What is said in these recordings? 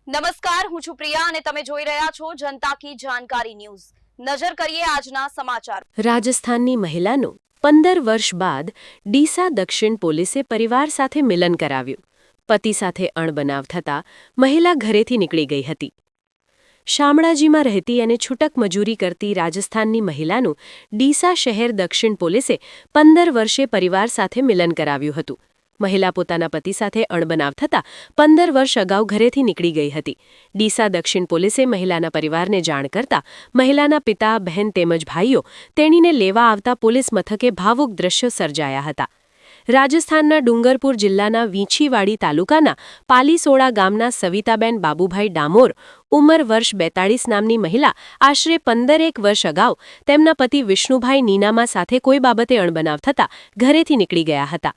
નમસ્કાર, હું છું પ્રિયા અને તમે જોઈ રહ્યા છો જનતા કી જાણકારી ન્યૂઝ। નજર કરીએ આજના સમાચાર। રાજસ્થાનની મહિલાનું 15 વર્ષ બાદ ડીસા દક્ષિણ પોલીસે પરિવાર સાથે મિલન કરાવ્યું। પતિ સાથે અણબનાવ થતા મહિલા ઘરેથી નીકળી ગઈ હતી। શામળાજીમાં રહેતી અને છૂટક મજૂરી કરતી રાજસ્થાનની મહિલાનું ડીસા શહેર દક્ષિણ પોલીસે 15 વર્ષે પરિવાર સાથે મિલન કરાવ્યું હતું। મહિલા પોતાના પતિ સાથે અણબનાવ થતા 15 વર્ષ અગાઉ ઘરેથી નીકળી ગઈ હતી। ડીસા દક્ષિણ પોલીસે મહિલાના પરિવારને જાણ કરતા મહિલાના પિતા, બહેન તેમજ ભાઈઓ તેણીને લેવા આવતા પોલીસ મથકે ભાવુક દ્રશ્યો સર્જાયા હતા। રાજસ્થાનના ડુંગરપુર જિલ્લાના વીંછીવાડી તાલુકાના પાલીસોડા ગામના સવિતાબેન બાબુભાઈ ડામોર ઉંમર વર્ષ 42 નામની મહિલા આશરે 15 વર્ષ અગાઉ તેમના પતિ વિષ્ણુભાઈ નીનામા સાથે કોઈ બાબતે અણબનાવ થતા ઘરેથી નીકળી ગયા હતા।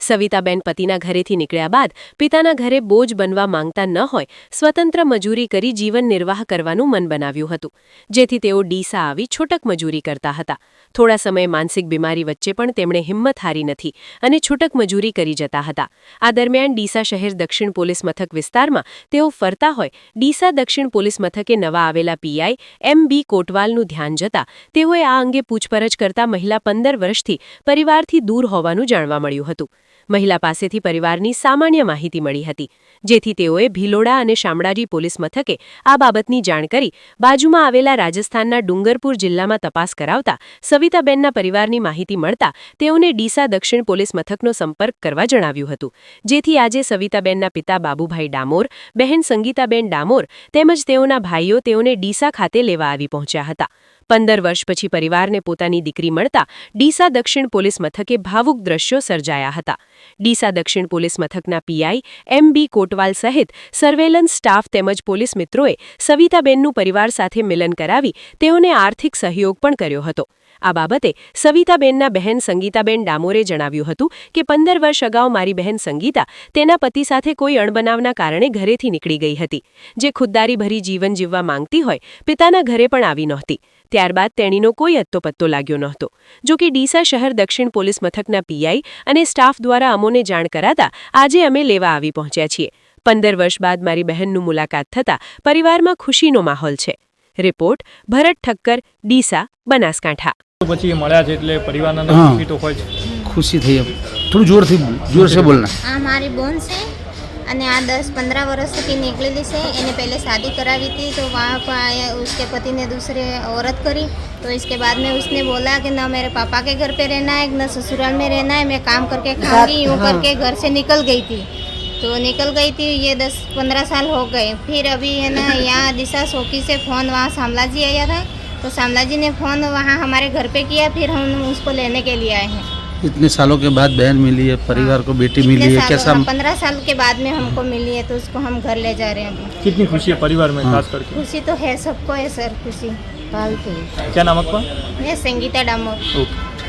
સવિતાબેન પતિના ઘરેથી નીકળ્યા બાદ પિતાના ઘરે બોજ બનવા માંગતા ન હોય સ્વતંત્ર મજૂરી કરી જીવન નિર્વાહ કરવાનું મન બનાવ્યું હતું, જેથી તેઓ ડીસા આવી છૂટક મજૂરી કરતા હતા। થોડા સમય માનસિક બીમારી વચ્ચે પણ તેમણે હિંમત હારી નથી અને છૂટક મજૂરી કરી જતા હતા। આ દરમિયાન ડીસા શહેર દક્ષિણ પોલીસ મથક વિસ્તારમાં તેઓ ફરતા હોય ડીસા દક્ષિણ પોલીસ મથકે નવા આવેલા પીઆઈ એમ.બી. કોટવાલનું ધ્યાન જતા તેઓએ આ અંગે પૂછપરછ કરતા મહિલા 15 વર્ષથી પરિવારથી દૂર હોવાનું જાણવા મળ્યું હતું। મહિલા પાસેથી પરિવારની સામાન્ય માહિતી મળી હતી, જેથી તેઓએ ભીલોડા અને શામળાજી પોલીસ મથકે આ બાબતની જાણ કરી બાજુમાં આવેલા રાજસ્થાનના ડુંગરપુર જિલ્લામાં તપાસ કરાવતા સવિતાબેનના પરિવારની માહિતી મળતા તેઓને ડીસા દક્ષિણ પોલીસ મથકનો સંપર્ક કરવા જણાવ્યું હતું, જેથી આજે સવિતાબેનના પિતા બાબુભાઈ ડામોર, બહેન સંગીતાબેન ડામોર તેમજ તેઓના ભાઈઓ તેઓને ડીસા ખાતે લેવા આવી પહોંચ્યા હતા। 15 વર્ષ પછી પરિવારને પોતાની દીકરી મળતા ડીસા દક્ષિણ પોલીસ મથકે ભાવુક દ્રશ્યો સર્જાયા હતા। ડીસા દક્ષિણ પોલીસ મથકના પીઆઈ એમ.બી. કોટવાલ સહિત સર્વેલન્સ સ્ટાફ તેમજ પોલીસ મિત્રોએ સવિતાબેનનું પરિવાર સાથે મિલન કરાવી તેઓને આર્થિક સહયોગ પણ કર્યો હતો। આ બાબતે સવિતાબેનના બહેન સંગીતાબેન ડામોરે જણાવ્યું હતું કે 15 વર્ષ અગાઉ મારી બહેન સંગીતા તેના પતિ સાથે કોઈ અણબનાવના કારણે ઘરેથી નીકળી ગઈ હતી, જે ખુદદારીભરી જીવન જીવવા માંગતી હોય પિતાના ઘરે પણ આવી નહોતી। ત્યારબાદ તેણીનો કોઈ અત્તોપત્તો લાગ્યો નહોતો। જો કે ડીસા શહેર દક્ષિણ પોલીસ મથકના પીઆઈ અને સ્ટાફ દ્વારા અમોને જાણ કરાતા આજે અમે લેવા આવી પહોંચ્યા છીએ। 15 વર્ષ બાદ મારી બહેનનું મુલાકાત થતા પરિવારમાં ખુશીનો માહોલ છે। રિપોર્ટ ભરત ઠક્કર, ડીસા, બનાસકાંઠા। પછી મળ્યા છે એટલે પરિવારના ખુશી તો હોય છે। खुशी थी। अब थोड़ी जोर से बोलना। हाँ, हमारी बहन से અને આ 10-15 વર્ષથી નીકળેલી છે। એને पहले शादी करावी थी तो वहाँ पर आया, उसके पति ने दूसरे औरत करी, तो इसके बाद में उसने बोला कि ना मेरे पापा के घर पे रहना है ना ससुराल में रहना है, मैं काम करके खाऊंगी, यूँ करके घर से निकल गई थी। तो निकल गई थी, ये 10-15 साल हो गए। फिर अभी है ना यहाँ दिशा चौकी से फ़ोन वहाँ शामला जी आया था, तो शामला जी ने फ़ोन वहाँ हमारे घर पे किया, फिर हम उसको लेने के लिए आए हैं। इतने सालों के बाद बहन मिली है, परिवार को बेटी मिली है, कैसा? 15 साल के बाद में हमको मिली है, तो उसको हम घर ले जा रहे हैं अभी। कितनी खुशी है परिवार में खास करके? खुशी तो है, सबको है सर, खुशी। क्या नाम आपका? मैं संगीता डामोर। ओके।